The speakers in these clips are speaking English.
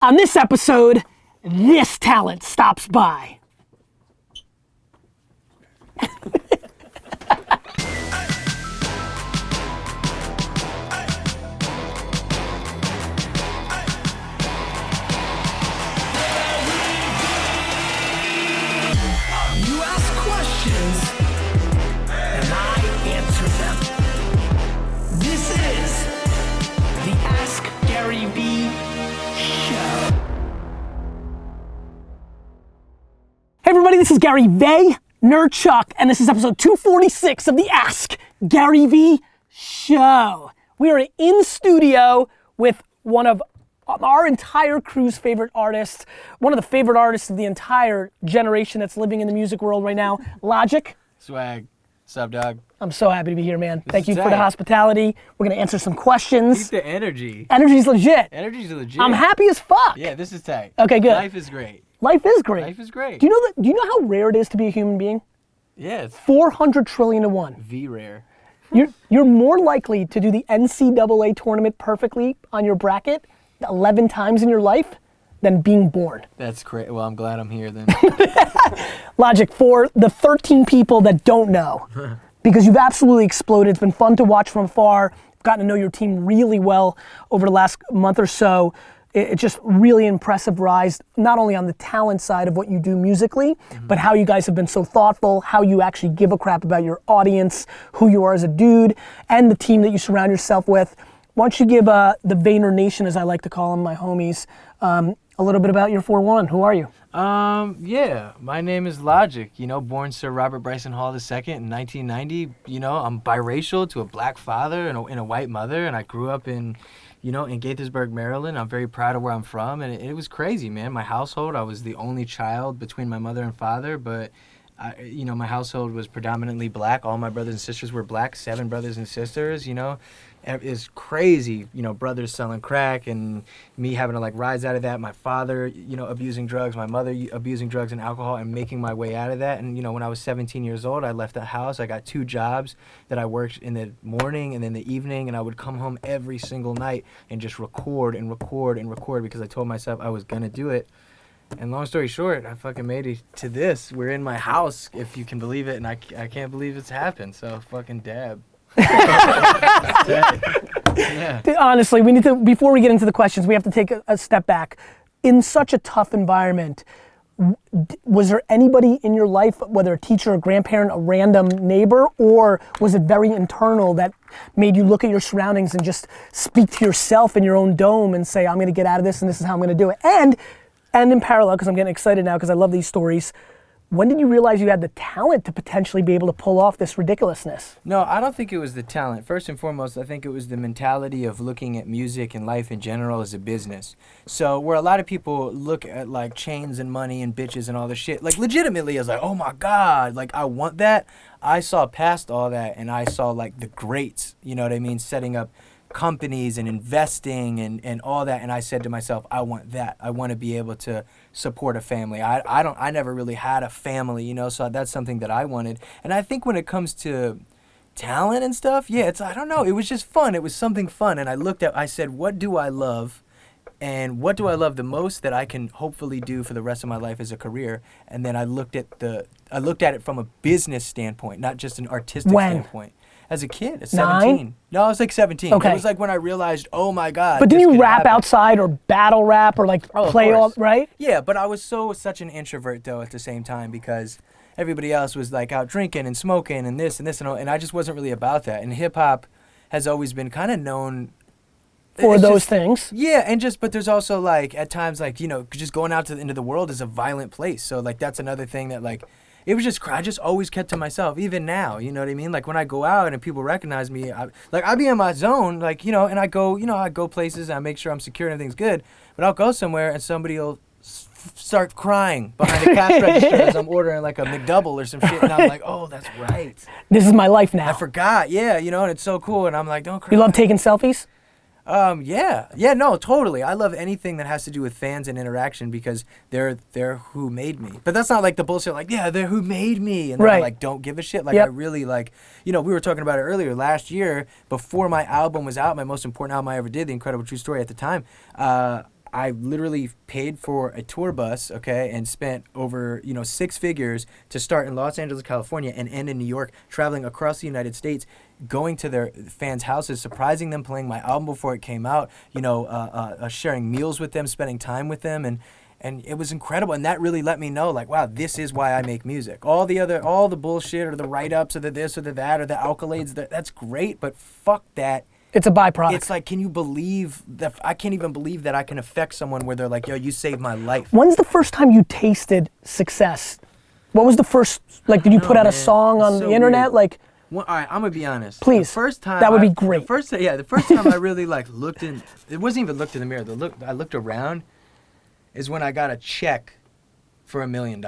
On this episode, this talent stops by. You ask questions, and I answer them. This is the Ask Gary Vee Show. Hey everybody, this is Gary Vaynerchuk, and this is episode 246 of the Ask Gary Vee Show. We are in studio with one of our entire crew's favorite artists, one of the favorite artists of the entire generation that's living in the music world right now, Logic. Swag. Sup, dog? I'm so happy to be here, man. Thank you is for the tight. hospitality. We're gonna answer some questions. Keep the energy. Energy's legit. Energy's legit. I'm happy as fuck. Yeah, this is tight. Okay, good. Life is great. Life is great. Life is great. Do you know how rare it is to be a human being? Yeah, it's 400 trillion to 1. V rare. You're more likely to do the NCAA tournament perfectly on your bracket 11 times in your life than being born. That's great. Well, I'm glad I'm here then. Logic, for the 13 people that don't know, because you've absolutely exploded. It's been fun to watch from afar. Gotten to know your team really well over the last month or so. It's just really impressive rise, not only on the talent side of what you do musically, but how you guys have been so thoughtful, how you actually give a crap about your audience, who you are as a dude, and the team that you surround yourself with. Why don't you give the Vayner Nation, as I like to call them, my homies, a little bit about your 4-1. Who are you? Yeah, my name is Logic, born Sir Robert Bryson Hall II in 1990. I'm biracial to a black father and a white mother, and I grew up in Gaithersburg, Maryland. I'm very proud of where I'm from, and it was crazy, man. My household, I was the only child between my mother and father, but my household was predominantly black. All my brothers and sisters were black, 7 brothers and sisters, It's crazy, brothers selling crack and me having to rise out of that. My father, abusing drugs, my mother abusing drugs and alcohol, and making my way out of that. And, when I was 17 years old, I left the house. I got 2 jobs that I worked in the morning and then the evening, and I would come home every single night and just record and record and record because I told myself I was going to do it. And long story short, I fucking made it to this. We're in my house, if you can believe it, and I can't believe it's happened. So fucking dab. Yeah. Honestly, we need to, before we get into the questions, we have to take a step back. In such a tough environment, was there anybody in your life, whether a teacher, a grandparent, a random neighbor, or was it very internal that made you look at your surroundings and just speak to yourself in your own dome and say, I'm gonna get out of this and this is how I'm gonna do it? And in parallel, because I'm getting excited now because I love these stories, when did you realize you had the talent to potentially be able to pull off this ridiculousness? No, I don't think it was the talent. First and foremost, I think it was the mentality of looking at music and life in general as a business. So where a lot of people look at chains and money and bitches and all this shit, legitimately I was oh my God, I want that. I saw past all that and I saw the greats, you know what I mean, setting up companies and investing and all that, and I said to myself, I want that. I want to be able to support a family. I never really had a family, so that's something that I wanted. And I think when it comes to talent and stuff, yeah, I don't know, it was just fun. It was something fun, and I said, what do I love? And what do I love the most that I can hopefully do for the rest of my life as a career? And then I looked at it from a business standpoint, not just an artistic standpoint. As a kid, at 17. 9? No, I was 17. Okay. It was when I realized, oh my God. But didn't this you could rap happen. outside or battle rap or of play all, course. right? Yeah, but I was such an introvert though at the same time because everybody else was out drinking and smoking and this and all, and I just wasn't really about that. And hip hop has always been kind of known For those things. Yeah, but there's also at times just going out into the world is a violent place. So that's another thing that it was just, I just always kept to myself, even now, you know what I mean? When I go out and people recognize me, I be in my zone, and I go places and I make sure I'm secure and everything's good, but I'll go somewhere and somebody will start crying behind the cash register as I'm ordering a McDouble or some shit, and I'm oh, that's right. This is my life now. I forgot, yeah, and it's so cool, and I'm don't cry. You love taking selfies? Yeah, no, totally. I love anything that has to do with fans and interaction because they're who made me. But that's not the bullshit yeah, they're who made me, and right. I don't give a shit. Yep. I really we were talking about it earlier. Last year, before my album was out, my most important album I ever did, The Incredible True Story at the time, I literally paid for a tour bus, okay, and spent over, 6 figures to start in Los Angeles, California, and end in New York, traveling across the United States, going to their fans' houses, surprising them, playing my album before it came out, sharing meals with them, spending time with them, and it was incredible. And that really let me know, like, wow, this is why I make music. All the bullshit or the write-ups or the this or the that or the accolades, that's great, but fuck that. It's a byproduct. It's like, can you believe that? I can't even believe that I can affect someone where they're like, yo, you saved my life. When's the first time you tasted success? What was the first, like, did you put out a song on the internet? Weird. Like, Well, all right, I'm gonna be honest. Please. The first time That would be great. The first time I really looked in. It wasn't even looked in the mirror. I looked around, is when I got a check for $1 million.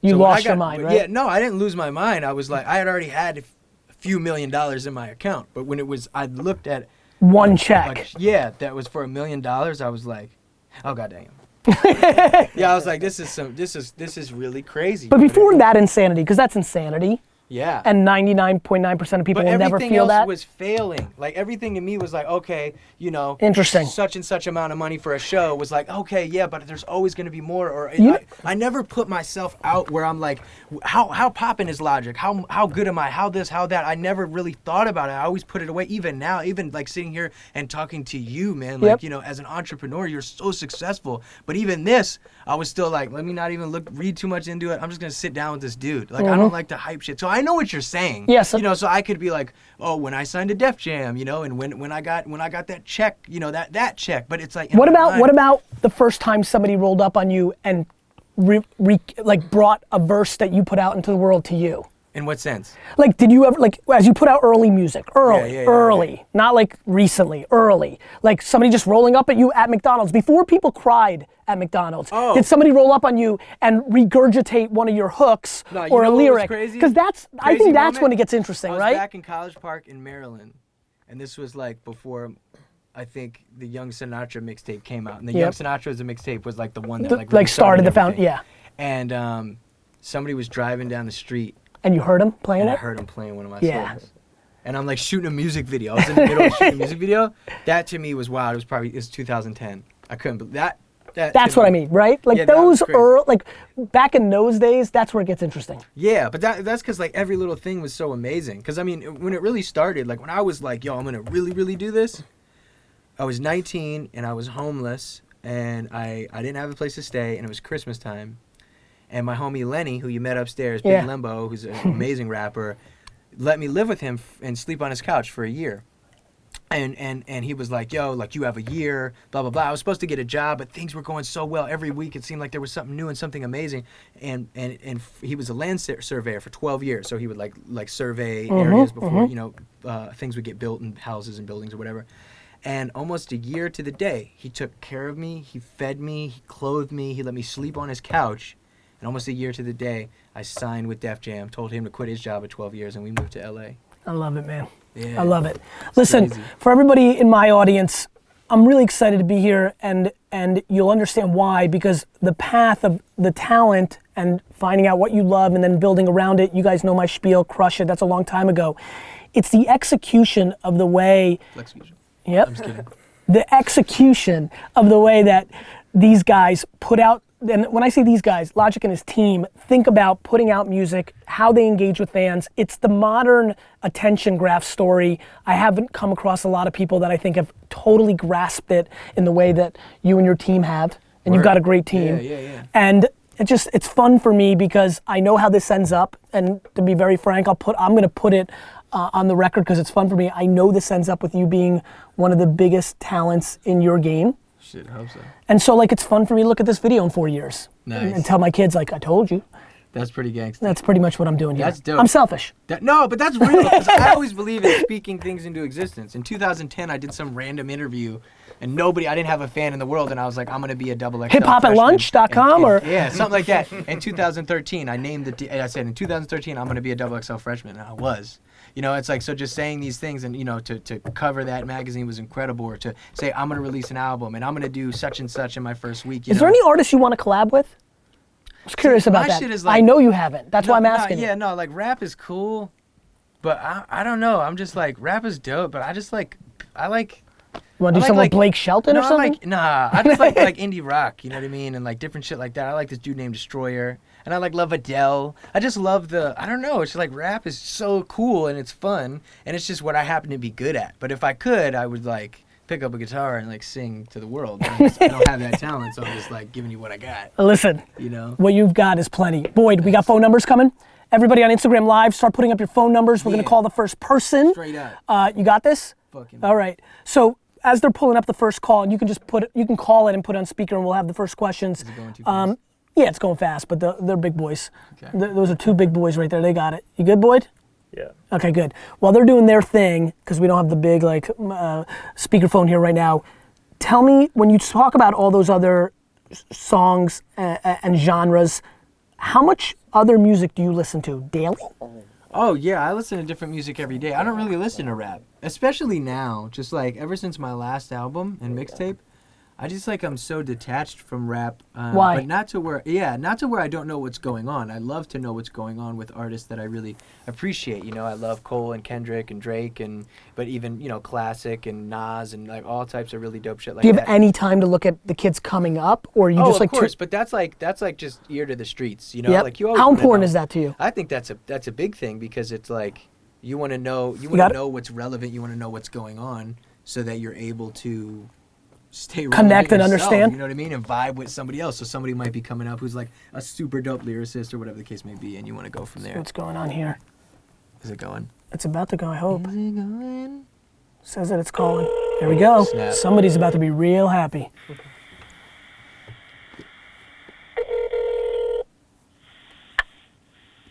You lost your mind, right? Yeah, no, I didn't lose my mind. I was like, I had already had a few $1 million in my account, but when I looked at one check. that was for $1 million. I was like, oh goddamn. Yeah, I was like, this is really crazy. But before that insanity, because that's insanity, yeah. and 99.9% of people will never feel everything else that. was failing. Like, everything to me was like, okay, Interesting. such and such amount of money for a show was like, okay, yeah, but there's always going to be more. Or I never put myself out where I'm like, how poppin' is Logic? How good am I? How this? How that? I never really thought about it. I always put it away. Even now, even like sitting here and talking to you, man. Like, as an entrepreneur, you're so successful. But even this, I was still like, let me not even read too much into it. I'm just gonna sit down with this dude. Like, I don't like to hype shit. So I know what you're saying. Yes. So I could be like, oh, when I signed to Def Jam, and when I got that check, that check. But it's like, What about the first time somebody rolled up on you and brought a verse that you put out into the world to you? In what sense? Like, did you ever, like, as you put out early music, early, Yeah. not like recently, early, like somebody just rolling up at you at McDonald's before people cried at McDonald's? Oh. Did somebody roll up on you and regurgitate one of your hooks or a lyric? Because I think that's when it gets interesting, I was right? back in College Park in Maryland, and this was like before, I think, the Young Sinatra mixtape came out, and the Young Sinatra's mixtape was like the one that really started the everything. yeah. And somebody was driving down the street. And you heard him playing And it? I heard him playing one of my Yeah. songs. And I'm like shooting a music video. I was in the middle of shooting a music video. That to me was wild. It was 2010. I couldn't believe that. That's what I mean, right? Like, Yeah, that was crazy. Back in those days, that's where it gets interesting. Yeah, but that's because like every little thing was so amazing. Because I mean, when it really started, like when I was like, yo, I'm gonna really, really do this. I was 19 and I was homeless and I didn't have a place to stay and it was Christmas time. And my homie Lenny, who you met upstairs, Big Limbo, who's an amazing rapper, let me live with him and sleep on his couch for a year. And he was like, yo, like, you have a year, blah, blah, blah. I was supposed to get a job, but things were going so well. Every week it seemed like there was something new and something amazing. And he was a land surveyor for 12 years. So he would like survey areas before, things would get built in houses and buildings or whatever. And almost a year to the day, he took care of me, he fed me, he clothed me, he let me sleep on his couch. And almost a year to the day, I signed with Def Jam, told him to quit his job at 12 years, and we moved to LA. I love it, man. Yeah. I love it. Listen, crazy. for everybody in my audience, I'm really excited to be here, and you'll understand why, because the path of the talent and finding out what you love and then building around it, you guys know my spiel, Crush It, that's a long time ago. It's the execution of the way... Yep. I'm just kidding. The execution of the way that these guys put out, and when I say these guys, Logic and his team, think about putting out music, how they engage with fans. It's the modern attention graph story. I haven't come across a lot of people that I think have totally grasped it in the way that you and your team have, and you've got a great team. Yeah. And it's fun for me because I know how this ends up, and to be very frank, I'm gonna put it on the record because it's fun for me. I know this ends up with you being one of the biggest talents in your game. Shit, I hope so. And so like it's fun for me to look at this video in 4 years. Nice. And tell my kids like, I told you. That's pretty gangster. That's pretty much what I'm doing here. That's dope. I'm selfish. No, but that's real. 'Cause I always believe in speaking things into existence. In 2010, I did some random interview, and I didn't have a fan in the world, and I was like, I'm gonna be a double XL HipHopAtLunch.com or yeah, something like that. In 2013, I said in 2013 I'm gonna be a double XL freshman, and I was. It's like, so just saying these things and, to cover that magazine was incredible, or to say I'm gonna release an album and I'm gonna do such and such in my first week. Is there any artists you want to collab with? I was curious about my that. shit is like- I know you haven't. That's why I'm asking. Like rap is cool, but I don't know. I'm just like, rap is dope, but I like You want to do something like Blake Shelton or something? I just like indie rock, you know what I mean? And like different shit like that. I like this dude named Destroyer. And I love Adele. I just love I don't know, it's just like rap is so cool and it's fun. And it's just what I happen to be good at. But if I could, I would like pick up a guitar and like sing to the world. I don't have that talent, so I'm just like giving you what I got. Listen, you know, what you've got is plenty. Boyd, we got phone numbers coming. Everybody on Instagram Live, start putting up your phone numbers. We're gonna call the first person. Straight up. You got this? Fucking. All right. So as they're pulling up the first call, and you can call it and put it on speaker, and we'll have the first questions. Is it going too fast? Yeah, it's going fast, but they're big boys. Okay. Those are two big boys right there. They got it. You good, Boyd? Yeah. Okay, good. While they're doing their thing, because we don't have the big like speakerphone here right now, tell me, when you talk about all those other songs and genres, how much other music do you listen to daily? Oh yeah, I listen to different music every day. I don't really listen to rap, especially now. Just like ever since my last album and mixtape, I just like I'm so detached from rap. Why? But not to where I don't know what's going on. I love to know what's going on with artists that I really appreciate. You know, I love Cole and Kendrick and Drake but even classic and Nas and like all types of really dope shit like that. Do you have any time to look at the kids coming up, or you just of like? Course, but that's like just ear to the streets. You know, Yep. like you always How wanna important know. is that to you? I think that's a big thing because it's like you want to know what's relevant. You want to know what's going on so that you're able to stay Connect and yourself, understand. You know what I mean? And vibe with somebody else. So somebody might be coming up who's like a super dope lyricist or whatever the case may be, and you want to go from there. What's going on here? Is it going? It's about to go, I hope. Is it going? Says that it's calling. There we go. Snap. Somebody's about to be real happy.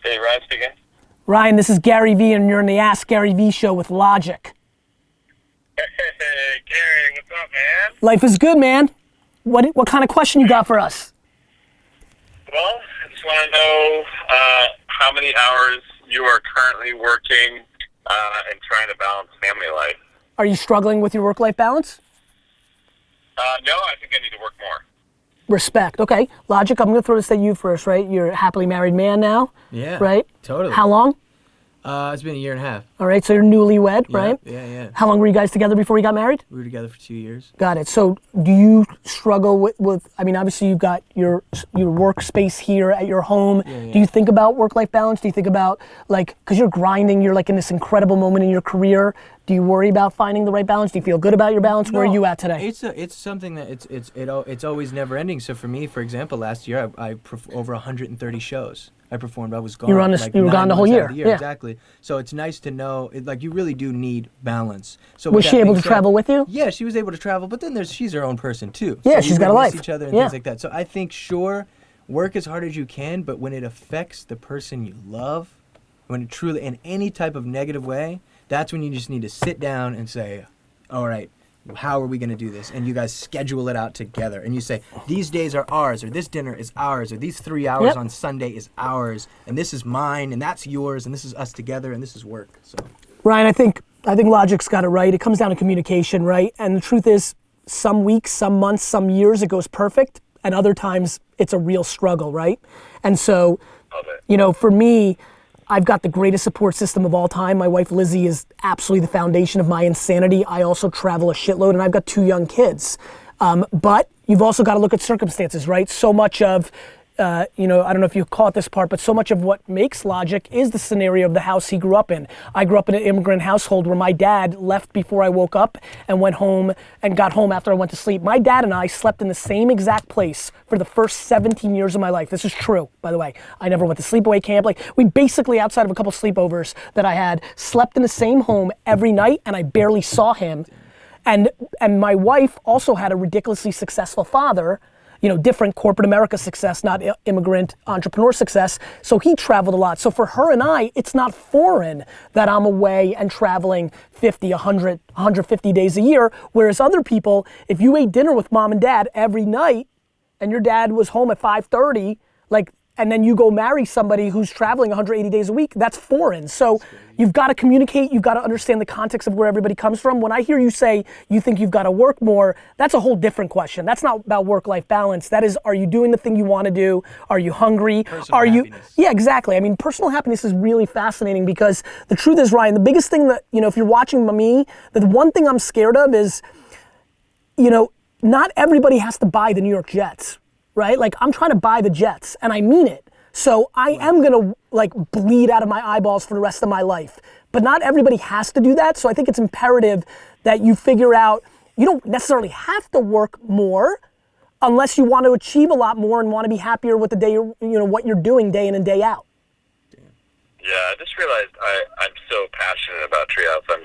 Hey, Ryan speaking. Ryan, this is Gary Vee, and you're in the Ask Gary Vee show with Logic. Hey, Gary, what's up, man? Life is good, man. What kind of question you got for us? Well, I just want to know how many hours you are currently working and trying to balance family life. Are you struggling with your work-life balance? No, I think I need to work more. Respect. Okay. Logic, I'm going to throw this at you first, right? You're a happily married man now. Yeah. Right? Totally. How long? It's been a year and a half. All right, so you're newlywed, right? Yeah. How long were you guys together before you got married? We were together for 2 years. Got it. So do you struggle with I mean, obviously you've got your workspace here at your home. Yeah. Do you think about work-life balance? Do you think about, like, because you're grinding, you're like in this incredible moment in your career. Do you worry about finding the right balance? Do you feel good about your balance? Where are you at today? It's something that it's always never ending. So for me, for example, last year I over 130 shows I performed. I was gone. You were gone the whole year. Yeah. Exactly. So it's nice to know, like you really do need balance. So Was she able to travel with you? Yeah, she was able to travel, but then she's her own person too. Yeah, so she's got a life. Miss each other and Yeah. things like that. So I think sure, work as hard as you can, but when it affects the person you love, when it truly in any type of negative way, that's when you just need to sit down and say, all right, how are we going to do this? And you guys schedule it out together. And you say, these days are ours, or this dinner is ours, or these 3 hours Yep. on Sunday is ours, and this is mine, and that's yours, and this is us together, and this is work. So Ryan, I think Logic's got it right. It comes down to communication, right? And the truth is, some weeks, some months, some years, it goes perfect, and other times it's a real struggle, right? And so, for me, I've got the greatest support system of all time. My wife Lizzie is absolutely the foundation of my insanity. I also travel a shitload, and I've got 2 young kids. But you've also got to look at circumstances, right? So much of, I don't know if you caught this part, but so much of what makes Logic is the scenario of the house he grew up in. I grew up in an immigrant household where my dad left before I woke up and went home and got home after I went to sleep. My dad and I slept in the same exact place for the first 17 years of my life. This is true, by the way. I never went to sleepaway camp. Like, we basically, outside of a couple sleepovers that I had, slept in the same home every night, and I barely saw him. And my wife also had a ridiculously successful father, different corporate America success, not immigrant entrepreneur success. So he traveled a lot. So for her and I, it's not foreign that I'm away and traveling 50, 100, 150 days a year. Whereas other people, if you ate dinner with mom and dad every night and your dad was home at 5:30, and then you go marry somebody who's traveling 180 days a week, that's foreign. So you've got to communicate, you've got to understand the context of where everybody comes from. When I hear you say you think you've got to work more, that's a whole different question. That's not about work-life balance. That is, are you doing the thing you want to do? Are you hungry? Personal happiness. Yeah, exactly. I mean, personal happiness is really fascinating because the truth is, Ryan, the biggest thing that, if you're watching me, the one thing I'm scared of is, you know, not everybody has to buy the New York Jets, right? Like, I'm trying to buy the Jets, and I mean it. So I am gonna like bleed out of my eyeballs for the rest of my life. But not everybody has to do that. So I think it's imperative that you figure out, you don't necessarily have to work more unless you want to achieve a lot more and want to be happier with the day what you're doing day in and day out. Yeah, I just realized I'm so passionate about Treehouse. I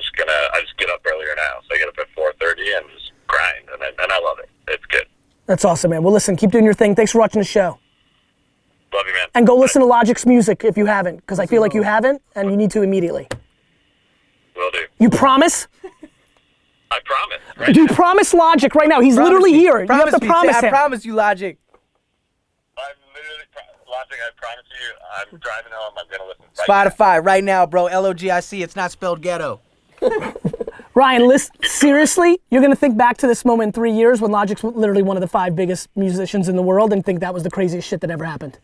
just get up earlier now. So I get up at 4:30 and just grind, and I love it. It's good. That's awesome, man. Well, listen, keep doing your thing. Thanks for watching the show. Love you, man. And go listen to Logic's music if you haven't, because I feel like you haven't, and you need to immediately. Will do. You promise? I promise. Right Do you now. promise Logic right now? He's Promise literally me. here. You have to me. promise Say, him. I promise you, Logic. I'm literally, Logic, I promise you, I'm driving home. I'm going to listen. Right Spotify right now, bro. LOGIC. It's not spelled ghetto. Ryan, listen, seriously, you're gonna think back to this moment in 3 years when Logic's literally one of the 5 biggest musicians in the world and think that was the craziest shit that ever happened.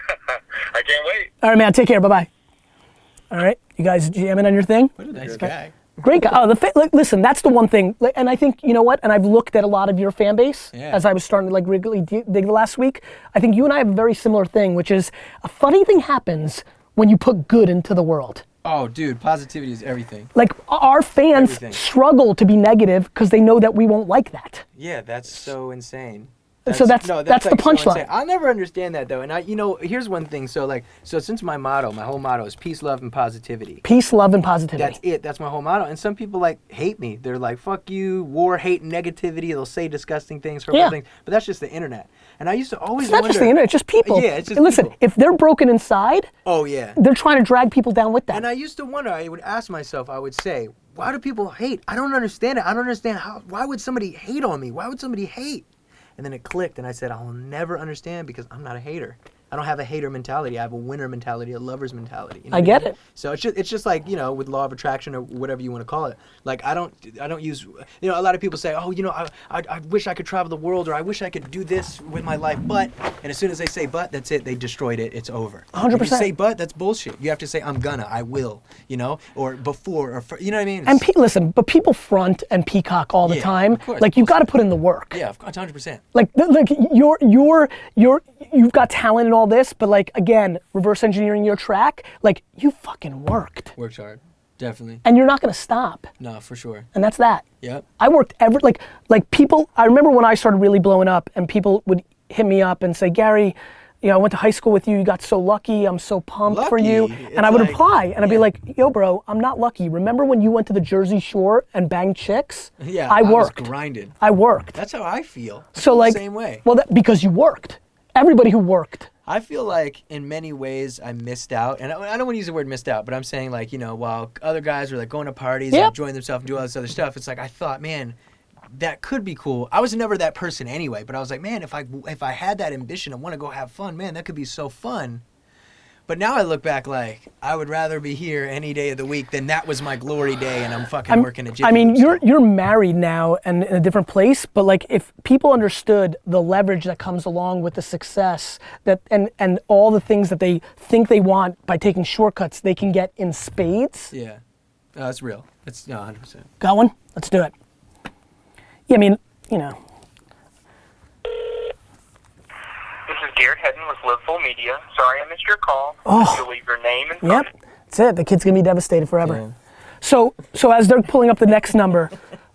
I can't wait. All right, man, take care, bye-bye. All right, you guys jamming on your thing? What a nice guy. Great guy. Oh, like, listen, that's the one thing, and I think, you know what, and I've looked at a lot of your fan base as I was starting to like really dig the last week. I think you and I have a very similar thing, which is a funny thing happens when you put good into the world. Oh, dude, positivity is everything. Like, our fans Everything. struggle to be negative because they know that we won't like that. Yeah, that's so insane. So that's the like, so punchline. insane. I'll never understand that though. And here's one thing. So since my whole motto is peace, love, and positivity. Peace, love, and positivity. That's it. That's my whole motto. And some people like hate me. They're like, "Fuck you, war, hate, negativity." They'll say disgusting things, hurtful things. But that's just the internet. And I used to always It's not wonder. just the internet, it's just people. Yeah, it's just and listen, people. if they're broken inside, Oh yeah. they're trying to drag people down with them. And I used to wonder. I would ask myself. I would say, "Why do people hate? I don't understand it. I don't understand how. Why would somebody hate on me? Why would somebody hate?" And then it clicked, and I said, I'll never understand because I'm not a hater. I don't have a hater mentality. I have a winner mentality, a lover's mentality. You know I what get mean? it. So it's just like, with law of attraction or whatever you want to call it. Like I don't use, a lot of people say, oh, I wish I could travel the world or I wish I could do this with my life, but, and as soon as they say but, that's it. They destroyed it. It's over. 100%. If you say but, that's bullshit. You have to say I'm gonna, I will, or before, or you know what I mean? And listen, but people front and peacock all the Yeah, time. of course, Like, you've got to put in the work. Yeah, of course, 100%. Like you've got talent and all this, but like, again, reverse engineering your track, like, you fucking worked. Worked hard. Definitely. And you're not gonna stop. No, for sure. And that's that. Yep. I worked like people, I remember when I started really blowing up and people would hit me up and say, Gary, I went to high school with you, you got so lucky, I'm so pumped for you. Lucky? And I would It's like- reply, and I'd be like, yo bro, I'm not lucky. Remember when you went to the Jersey Shore and banged chicks? Yeah, I was worked. grinded. I worked. That's how I feel. So like, the same way. Well, because you worked. Everybody who worked. I feel like in many ways I missed out, and I don't want to use the word missed out, but I'm saying like, while other guys were like going to parties and Yep. enjoying themselves and do all this other stuff, it's like I thought, man, that could be cool. I was never that person anyway, but I was like, man, if I had that ambition and want to go have fun, man, that could be so fun. But now I look back like I would rather be here any day of the week than that was my glory day and I'm fucking working at Jiffy I mean, Lube. you're married now and in a different place, but like if people understood the leverage that comes along with the success that and all the things that they think they want by taking shortcuts, they can get in spades. Yeah. No, that's real. It's 100%. Got one? Let's do it. Yeah, I mean, This is Garrett Hedden with Liveful Media. Sorry I missed your call. Oh. You'll leave your name and phone. Yep. That's it. The kid's gonna be devastated forever. Yeah. So as they're pulling up the next number,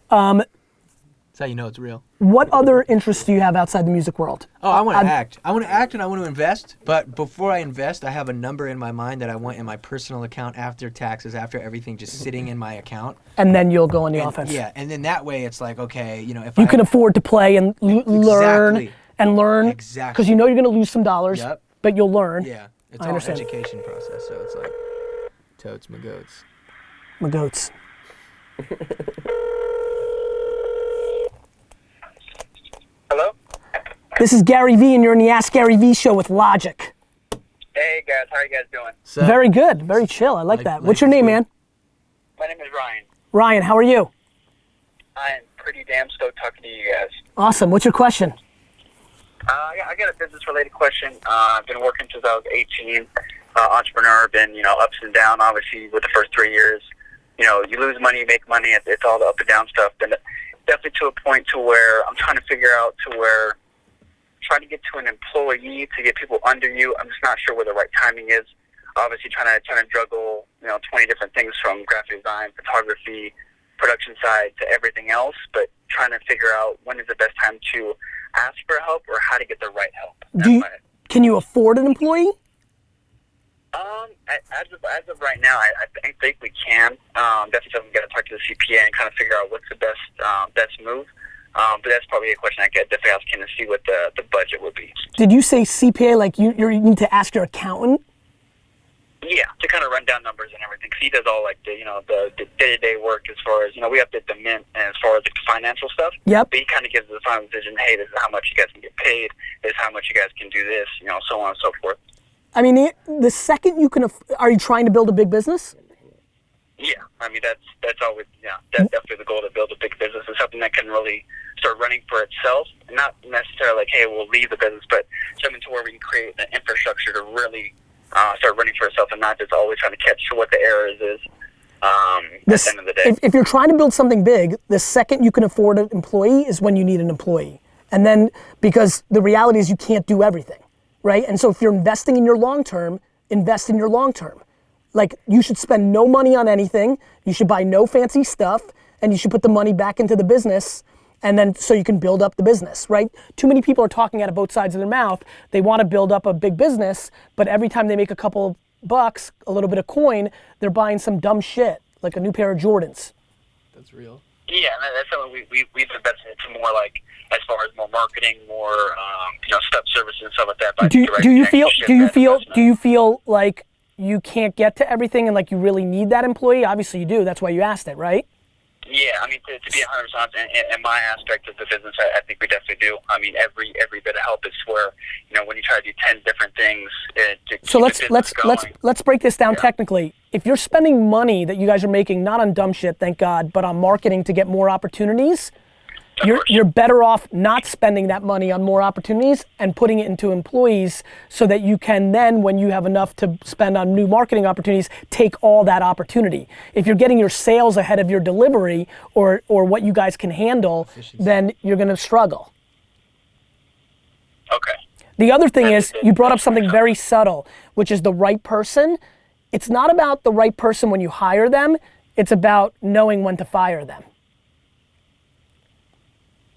That's how you know it's real. what other interests do you have outside the music world? Oh, I want to act. I want to act and I want to invest. But before I invest, I have a number in my mind that I want in my personal account after taxes, after everything, just sitting in my account. And then you'll go on the And, offense. yeah, and then that way it's like, okay, if You can afford to play and learn Exactly. and learn. Exactly. Because you know you're gonna lose some dollars, Yep. but you'll learn. Yeah, it's I all understand. education process. So it's like totes my goats. My goats. Hello? This is Gary Vee, and you're in the Ask Gary Vee show with Logic. Hey, guys. How are you guys doing? So, Very good, very chill. I like that. What's your life is name, good. man? My name is Ryan. Ryan. How are you? I am pretty damn stoked talking to you guys. Awesome. What's your question? Yeah, I got a business-related question. I've been working since I was 18. Entrepreneur, been, ups and down, obviously, with the first 3 years. You lose money, you make money. It's all the up and down stuff. And definitely to a point to where I'm trying to figure out trying to get to an employee to get people under you. I'm just not sure where the right timing is. Obviously, trying to juggle 20 different things from graphic design, photography, production side to everything else, but trying to figure out when is the best time to ask for help or how to get the right help. Can you afford an employee? As of right now, I think we can. Definitely something we got to talk to the CPA and kind of figure out what's the best move. But that's probably a question I could definitely ask him to see what the budget would be. Did you say CPA like you need to ask your accountant? Yeah, to kind of run down numbers and everything. Cause he does all like the day-to-day work as far as we have the mint and as far as the financial stuff. Yep. But he kind of gives the final decision. Hey, this is how much you guys can get paid. This is how much you guys can do this. So on and so forth. I mean, the second you can, are you trying to build a big business? Yeah, I mean that's always that's definitely the goal, to build a big business. It's something that can really start running for itself, not necessarily like, hey, we'll leave the business, but something to where we can create the infrastructure to really start running for itself, and not just always trying to catch what the errors is. At the end of the day, if you're trying to build something big, the second you can afford an employee is when you need an employee, and then because the reality is you can't do everything, right? And so if you're investing in your long term, invest in your long term. Like, you should spend no money on anything, you should buy no fancy stuff, and you should put the money back into the business, and then so you can build up the business, right? Too many people are talking out of both sides of their mouth. They want to build up a big business, but every time they make a couple bucks, a little bit of coin, they're buying some dumb shit, like a new pair of Jordans. That's real. yeah, and that's something we've invested into more, like as far as more marketing, more step services and stuff like that. But Do you feel like you can't get to everything and like you really need that employee? Obviously you do. That's why you asked it, right? Yeah, I mean, to be 100% honest, in my aspect of the business, I think we definitely do. I mean, every bit of help is where, when you try to do 10 different things to so keep let's break this down technically. If you're spending money that you guys are making, not on dumb shit, thank God, but on marketing to get more opportunities, you're better off not spending that money on more opportunities and putting it into employees so that you can then, when you have enough to spend on new marketing opportunities, take all that opportunity. If you're getting your sales ahead of your delivery or what you guys can handle, then you're gonna struggle. Okay. The other thing is, you brought up something very subtle, which is the right person. It's not about the right person when you hire them, it's about knowing when to fire them.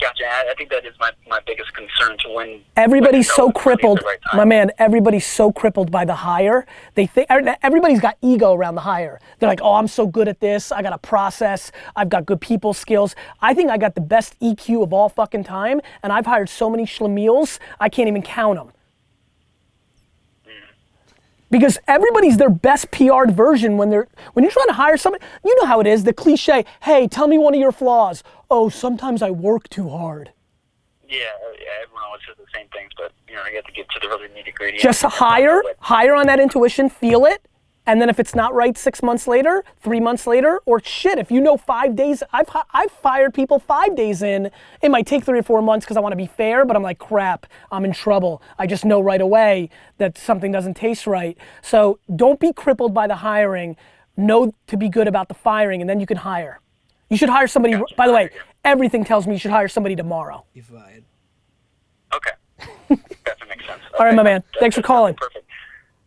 Gotcha. I think that is my biggest concern to when everybody's so crippled, right my man, everybody's so crippled by the hire. They think everybody's got ego around the hire. They're like, oh, I'm so good at this. I got a process. I've got good people skills. I think I got the best EQ of all fucking time, and I've hired so many schlemiels, I can't even count them. Because everybody's their best PR'd version when you're trying to hire somebody. You know how it is, the cliche, hey, tell me one of your flaws. Oh, sometimes I work too hard. Yeah, everyone always says the same things, but you have to get to the really nitty-gritty. Just hire on that intuition, feel it, and then if it's not right 6 months later, 3 months later, or shit, if you know 5 days, I've fired people 5 days in. It might take 3 or 4 months because I want to be fair, but I'm like, crap, I'm in trouble. I just know right away that something doesn't taste right. So don't be crippled by the hiring. Know to be good about the firing, and then you can hire. You should hire somebody, by the way, everything tells me you should hire somebody tomorrow. You fired. Okay. That makes sense. All right, my man. Thanks for calling. Perfect.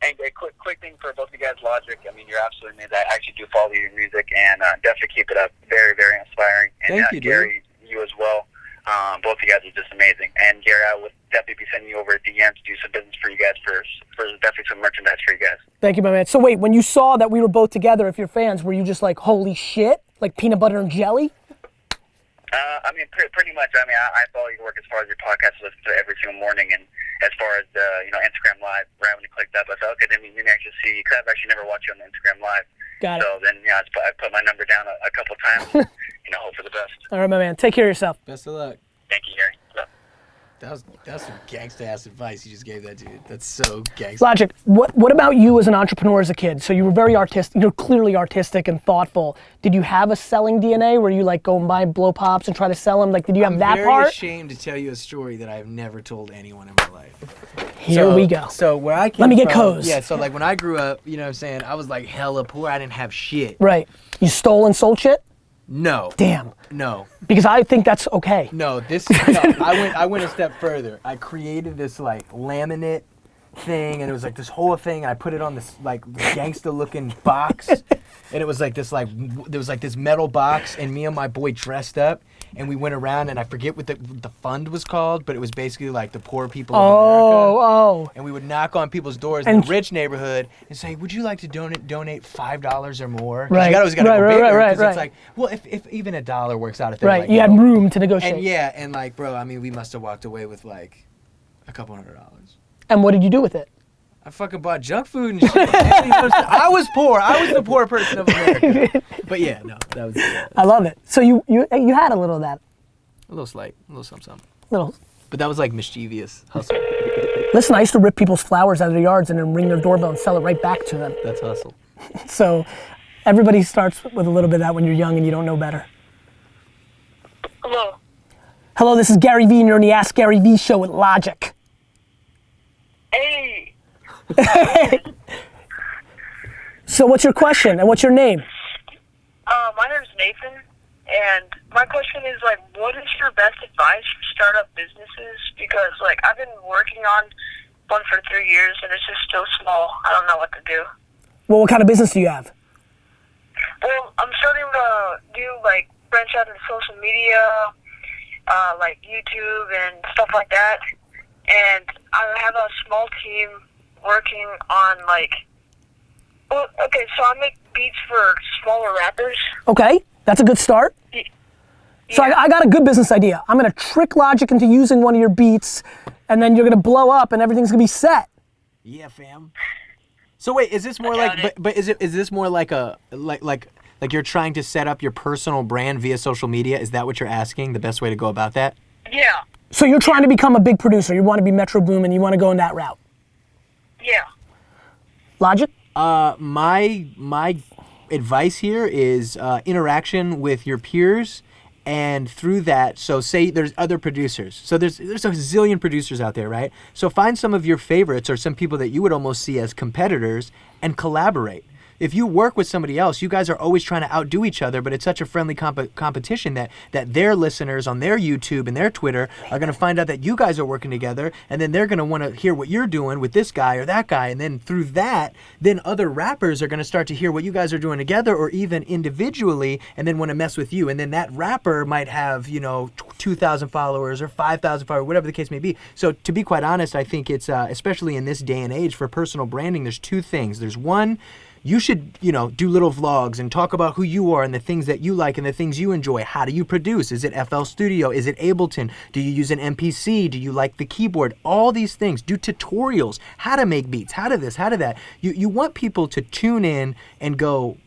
And a quick thing for both of you guys, Logic. I mean, you're absolutely amazing. I actually do follow your music, and definitely keep it up. Very, very inspiring. And Thank you, dude. Gary, you as well. Both of you guys are just amazing. And Gary, I would definitely be sending you over a DM to do some business for you guys for definitely some merchandise for you guys. Thank you, my man. So wait, when you saw that we were both together, if you're fans, were you just like, holy shit? Like peanut butter and jelly? I mean, pretty much. I mean, I follow your work as far as your podcast. I listen to it every single morning, and as far as Instagram Live, right when you clicked up, I thought, okay, then you can actually see. Because I've actually never watched you on Instagram Live. Got it. So then, I put my number down a couple times. Hope for the best. All right, my man. Take care of yourself. Best of luck. Thank you, Gary. Love. That was some gangsta ass advice you just gave that dude. That's so gangsta. Logic, what about you as an entrepreneur as a kid? So you were very artistic, you're clearly artistic and thoughtful. Did you have a selling DNA where you like go and buy blow pops and try to sell them? Like, did you have that I'm part? very ashamed to tell you a story that I have never told anyone in my life. Here we go. So where I came Let me get from, codes. Yeah, so like when I grew up, you know what I'm saying, I was like hella poor, I didn't have shit. Right. You stole and sold shit? No. Damn. No. Because I think that's okay. No, I went a step further. I created this like laminate thing, and it was like this whole thing, and I put it on this like gangsta looking box, and it was like this there was like this metal box, and me and my boy dressed up, and we went around, and I forget what the fund was called, but it was basically like the poor people of America. Oh. And we would knock on people's doors in the rich neighborhood and say, "Would you like to donate $5 or more?" 'Cause Right. You always got to go bigger. Right. It's like, well, if even $1 works out, if they're Right. like, You had no. room to negotiate. And yeah, and like, bro, I mean, we must have walked away with like a couple $100. And what did you do with it? I fucking bought junk food and shit. I was poor. I was the poor person of America. But yeah, no, that was I love it. So you had a little of that. a little slight, a little something. Little. But that was like mischievous hustle. Listen, I used to rip people's flowers out of their yards and then ring their doorbell and sell it right back to them. That's hustle. So everybody starts with a little bit of that when you're young and you don't know better. Hello. Hello, this is Gary Vee and you're on the Ask Gary Vee show with Logic. Hey. So what's your question and what's your name? My name's Nathan, and my question is, like, what is your best advice for startup businesses? Because, like, I've been working on one for 3 years, and it's just still small. I don't know what to do. Well, what kind of business do you have? Well, I'm starting to do, like, branch out into social media, like YouTube and stuff like that. And I have a small team working on, like, well, okay, so I make beats for smaller rappers. Okay, that's a good start. So I got a good business idea. I'm gonna trick Logic into using one of your beats, and then you're gonna blow up, and everything's gonna be set. Yeah, fam. So wait, is this more like? But is this more like a like you're trying to set up your personal brand via social media? Is that what you're asking? The best way to go about that? Yeah, So you're trying to become a big producer. You want to be Metro Boom, and you want to go in that route. yeah. Logic? My advice here is interaction with your peers, and through that, so say there's other producers. So there's a zillion producers out there, right? So find some of your favorites or some people that you would almost see as competitors and collaborate. If you work with somebody else, you guys are always trying to outdo each other, but it's such a friendly competition that their listeners on their YouTube and their Twitter are going to find out that you guys are working together, and then they're going to want to hear what you're doing with this guy or that guy, and then through that, then other rappers are going to start to hear what you guys are doing together or even individually, and then want to mess with you, and then that rapper might have, 2,000 followers or 5,000 followers, whatever the case may be. So to be quite honest, I think it's, especially in this day and age for personal branding, there's two things. There's one, you should, do little vlogs and talk about who you are and the things that you like and the things you enjoy. How do you produce? Is it FL Studio? Is it Ableton? Do you use an MPC? Do you like the keyboard? All these things. Do tutorials. How to make beats. How to this, how to that. You want people to tune in and go,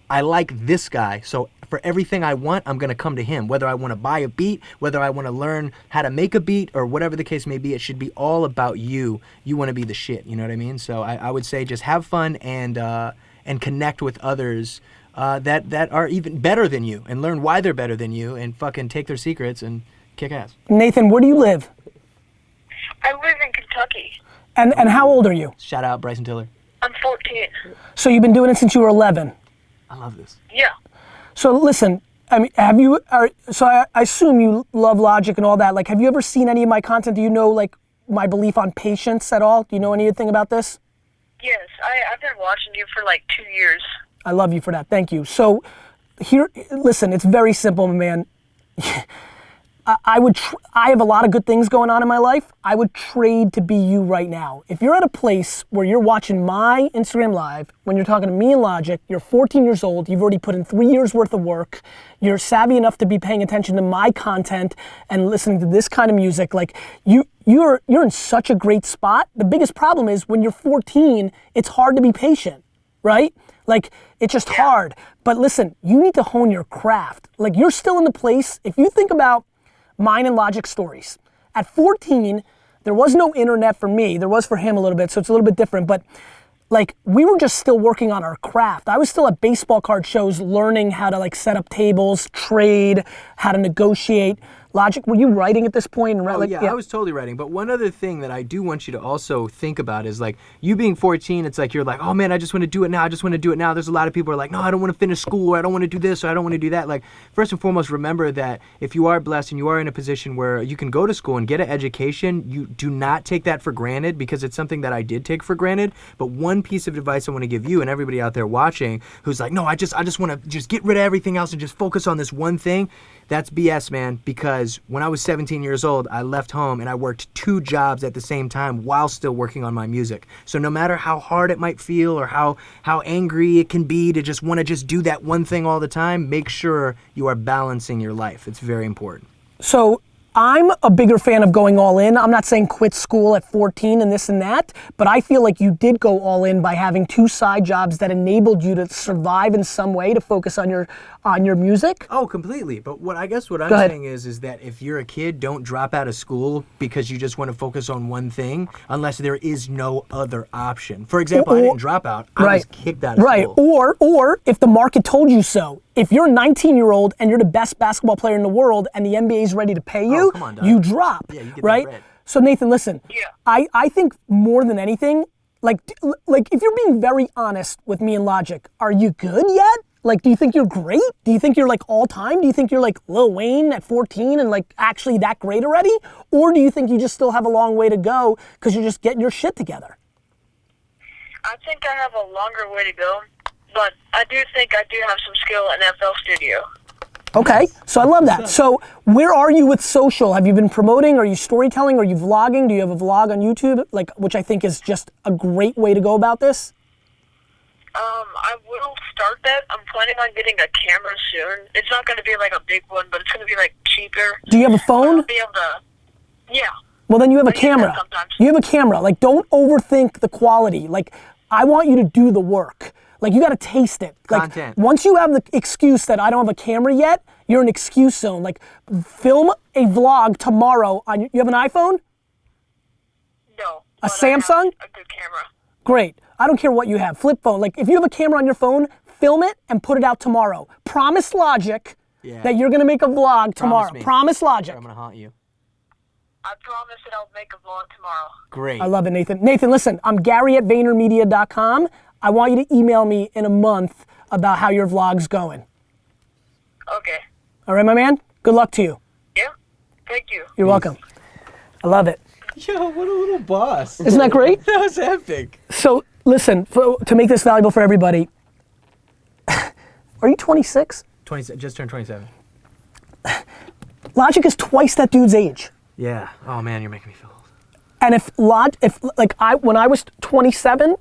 I like this guy, so for everything I want, I'm going to come to him. Whether I want to buy a beat, whether I want to learn how to make a beat, or whatever the case may be, it should be all about you. You want to be the shit, you know what I mean? So I would say just have fun and connect with others that are even better than you, and learn why they're better than you, and fucking take their secrets and kick ass. Nathan, where do you live? I live in Kentucky. And how old are you? Shout out Bryson Tiller. I'm 14. So you've been doing it since you were 11. I love this. Yeah. So listen, I mean, I assume you love Logic and all that. Like, have you ever seen any of my content? Do you know, like, my belief on patience at all? Do you know anything about this? Yes, I've been watching you for like 2 years. I love you for that. Thank you. So listen, it's very simple, man. I have a lot of good things going on in my life. I would trade to be you right now. If you're at a place where you're watching my Instagram Live, when you're talking to me and Logic, you're 14 years old, you've already put in 3 years worth of work, you're savvy enough to be paying attention to my content and listening to this kind of music, like you're in such a great spot. The biggest problem is when you're 14, it's hard to be patient, right? Like, it's just hard. But listen, you need to hone your craft. Like, you're still in the place, if you think about mine and Logic stories. At 14, there was no internet for me. There was for him a little bit, so it's a little bit different. But like, we were just still working on our craft. I was still at baseball card shows learning how to like set up tables, trade, how to negotiate. Logic, were you writing at this point? And Oh, yeah, I was totally writing. But one other thing that I do want you to also think about is like you being 14, it's like you're like, oh man, I just want to do it now. I just want to do it now. There's a lot of people who are like, no, I don't want to finish school, or I don't want to do this, or I don't want to do that. Like, first and foremost, remember that if you are blessed and you are in a position where you can go to school and get an education, you do not take that for granted, because it's something that I did take for granted. But one piece of advice I want to give you and everybody out there watching who's like, no, I just want to just get rid of everything else and just focus on this one thing. That's BS, man, because when I was 17 years old, I left home and I worked 2 jobs at the same time while still working on my music. So no matter how hard it might feel or how angry it can be to just want to just do that one thing all the time, make sure you are balancing your life. It's very important. So I'm a bigger fan of going all in. I'm not saying quit school at 14 and this and that, but I feel like you did go all in by having 2 side jobs that enabled you to survive in some way to focus on your music. Oh, completely. But what I'm Go ahead. saying is that if you're a kid, don't drop out of school because you just want to focus on one thing, unless there is no other option. For example, I didn't drop out. I was kicked out of school. Or if the market told you so. If you're a 19-year-old and you're the best basketball player in the world and the NBA is ready to pay you, come on, dog. you drop, Yeah, you get that right? bread. So Nathan, listen. Yeah. I think more than anything, like if you're being very honest with me and Logic, are you good yet? Like, do you think you're great? Do you think you're like all time? Do you think you're like Lil Wayne at 14 and like actually that great already? Or do you think you just still have a long way to go because you're just getting your shit together? I think I have a longer way to go, but I do think I do have some skill in FL Studio. Okay, so I love that. So where are you with social? Have you been promoting? Are you storytelling? Are you vlogging? Do you have a vlog on YouTube? Like, which I think is just a great way to go about this. I will start that. I'm planning on getting a camera soon. It's not going to be like a big one, but it's going to be like cheaper. Do you have a phone? I'll be able to, yeah. Well, then you have a I use that camera. sometimes. You have a camera. Like, don't overthink the quality. Like, I want you to do the work. Like, you got to taste it. Like, Content. once you have the excuse that I don't have a camera yet, you're in excuse zone. Like, film a vlog tomorrow on. You have an iPhone? No. A but I have Samsung? A good camera. Great. I don't care what you have. Flip phone. Like, if you have a camera on your phone, film it and put it out tomorrow. Promise Logic Yeah. that you're gonna make a vlog tomorrow. me. Promise Logic. I'm going to haunt you. I promise that I'll make a vlog tomorrow. Great. I love it, Nathan. Nathan, listen, I'm Gary at VaynerMedia.com. I want you to email me in a month about how your vlog's going. Okay. All right, my man? Good luck to you. Yeah. Thank you. You're welcome. I love it. Yo, what a little boss. Isn't that great? That was epic. So, listen, to make this valuable for everybody, are you 26? 20, just turned 27. Logic is twice that dude's age. Yeah. Oh man, you're making me feel old. And when I was 27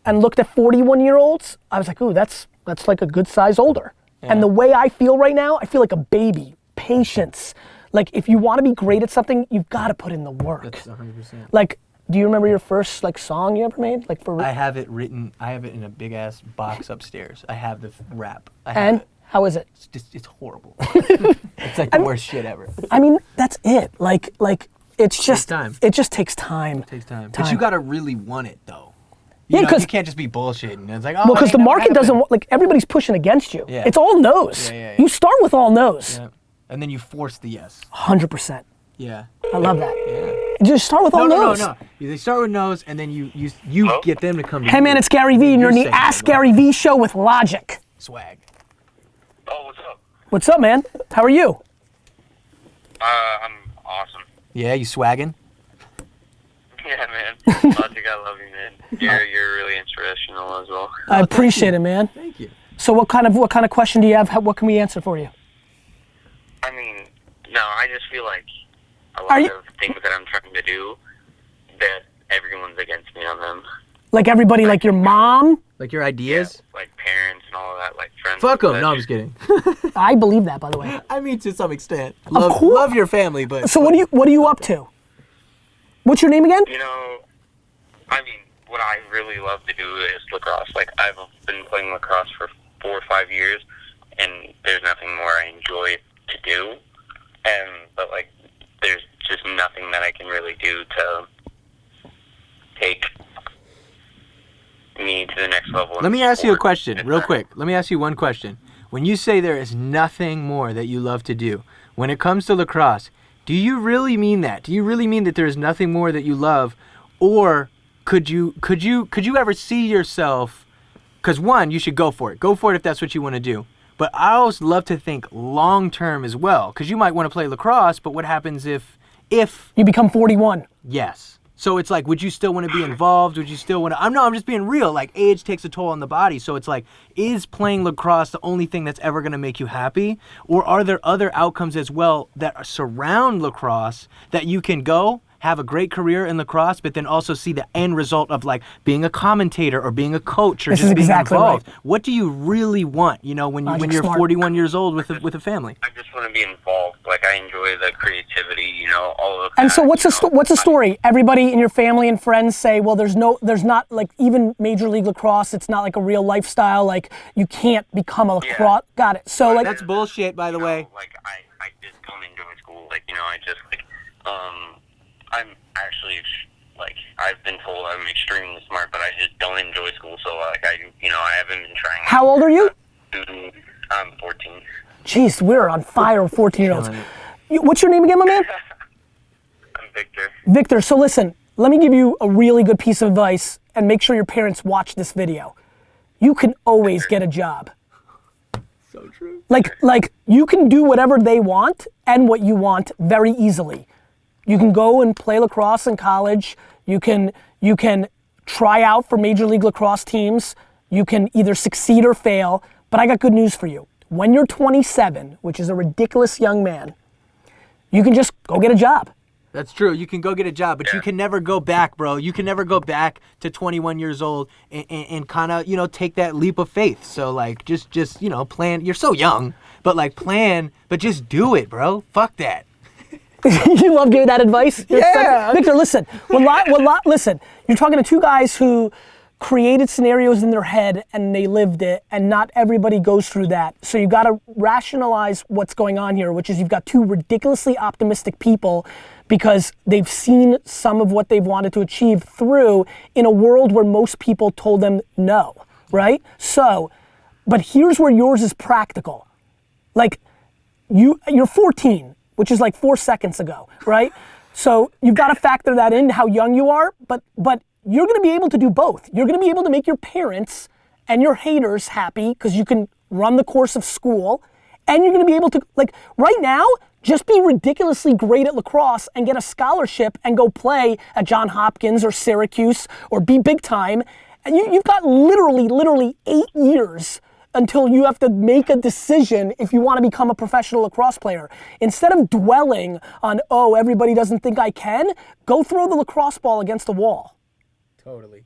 and looked at 41-year-olds, I was like, ooh, that's like a good size older. Yeah. And the way I feel right now, I feel like a baby. Patience. Like, if you want to be great at something, you've got to put in the work. That's 100%. Like, do you remember your first like song you ever made? Like for I have it written. I have it in a big ass box upstairs. I have the rap. I have and it. how is it? It's horrible. It's like the worst shit ever. I mean, that's it. Like it's just time. it just takes time. It takes time. But you gotta really want it though. Yeah, You know, 'cause- you can't just be bullshitting. It's like, oh, Well, because it the ain't never market doesn't happened. like everybody's pushing against you. Yeah. It's all no's. Yeah. You start with all no's. Yeah. And then you force the yes. 100%. Yeah. I love that. Yeah. Just start with all no's. No. They start with no's, and then you get them to come to Hey you. man, it's Gary Vee, and you're in the saying Ask that, Gary Vee show with Logic. swag. Oh, what's up? What's up, man? How are you? I'm awesome. Yeah, you swagging? Yeah, man. Logic, I love you, man. You're really inspirational as well. I appreciate it, man. Thank you. So what kind of question do you have? What can we answer for you? I mean, no, I just feel like a Are lot you- of things that I'm trying to do, that everyone's against me on them. Like everybody, like your mom? Like your ideas? Like parents and all of that, like friends. Fuck them. that No, I'm just- just kidding. I believe that, by the way. I mean, to some extent. Love, course. love your family, but. So what are you up to? What's your name again? You know, I mean, what I really love to do is lacrosse. Like, I've been playing lacrosse for 4 or 5 years, and there's nothing more I enjoy to do. But like, there's just nothing that I can really do to take me to the next level. Let in me ask you a sport. question, It's real not- quick. Let me ask you one question. when you say there is nothing more that you love to do, when it comes to lacrosse, do you really mean that? Do you really mean that there is nothing more that you love? Or could you ever see yourself, because one, you should go for it. Go for it if that's what you want to do. But I always love to think long term as well, because you might want to play lacrosse, but what happens if you become 41? Yes. So it's like, would you still want to be involved? Would you still want to? I'm just being real. Like, age takes a toll on the body. So it's like, is playing lacrosse the only thing that's ever going to make you happy? Or are there other outcomes as well that surround lacrosse that you can go have a great career in lacrosse, but then also see the end result of like being a commentator or being a coach or This just is being exactly involved? right. What do you really want? You know, when you're Smart. 41 years old with a family. I just want to be involved. Like, I enjoy the creativity, you know, all of And that, so what's you the know. what's the story? Everybody in your family and friends say, well, there's not like even Major League Lacrosse. It's not like a real lifestyle. Like you can't become a lacrosse. Got it. So like That's bullshit, by the way. Like, I just don't enjoy school. Like, you know, I just, like, I'm actually, like, I've been told I'm extremely smart, but I just don't enjoy school. So, like, I haven't been trying. How old are you? I'm 14. Jeez, we're on fire with 14-year-olds. What's your name again, my man? I'm Victor. Victor. So listen, let me give you a really good piece of advice, and make sure your parents watch this video. You can always get a job. So true. Like you can do whatever they want and what you want very easily. You can go and play lacrosse in college. You can try out for Major League Lacrosse teams. You can either succeed or fail. But I got good news for you. When you're 27, which is a ridiculous young man, you can just go get a job. That's true. You can go get a job, but you can never go back, bro. You can never go back to 21 years old and kind of, you know, take that leap of faith. So, like, just you know, plan. You're so young, but, like, plan, but just do it, bro. Fuck that. You love giving that advice? Yeah. Victor, listen. Listen, you're talking to two guys who created scenarios in their head and they lived it, and not everybody goes through that. So you got to rationalize what's going on here, which is you've got two ridiculously optimistic people because they've seen some of what they've wanted to achieve through in a world where most people told them no, right? So, but here's where yours is practical. Like, you're 14, which is like 4 seconds ago, right? So you've got to factor that in, how young you are, but you're gonna be able to do both. You're gonna be able to make your parents and your haters happy because you can run the course of school, and you're gonna be able to, like, right now, just be ridiculously great at lacrosse and get a scholarship and go play at Johns Hopkins or Syracuse or be big time. And you've got literally 8 years until you have to make a decision if you want to become a professional lacrosse player. Instead of dwelling on, oh, everybody doesn't think I can, go throw the lacrosse ball against a wall. Totally.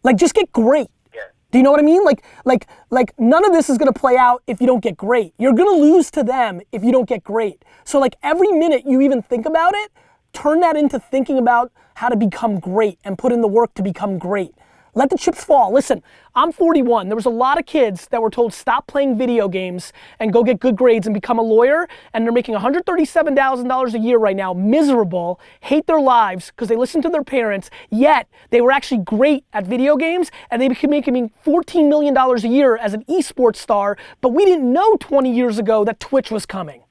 Like, just get great. Yeah. Do you know what I mean? Like none of this is gonna play out if you don't get great. You're gonna lose to them if you don't get great. So like every minute you even think about it, turn that into thinking about how to become great and put in the work to become great. Let the chips fall. Listen, I'm 41. There was a lot of kids that were told stop playing video games and go get good grades and become a lawyer, and they're making $137,000 a year right now, miserable, hate their lives because they listen to their parents, yet they were actually great at video games and they became making $14 million a year as an esports star, but we didn't know 20 years ago that Twitch was coming.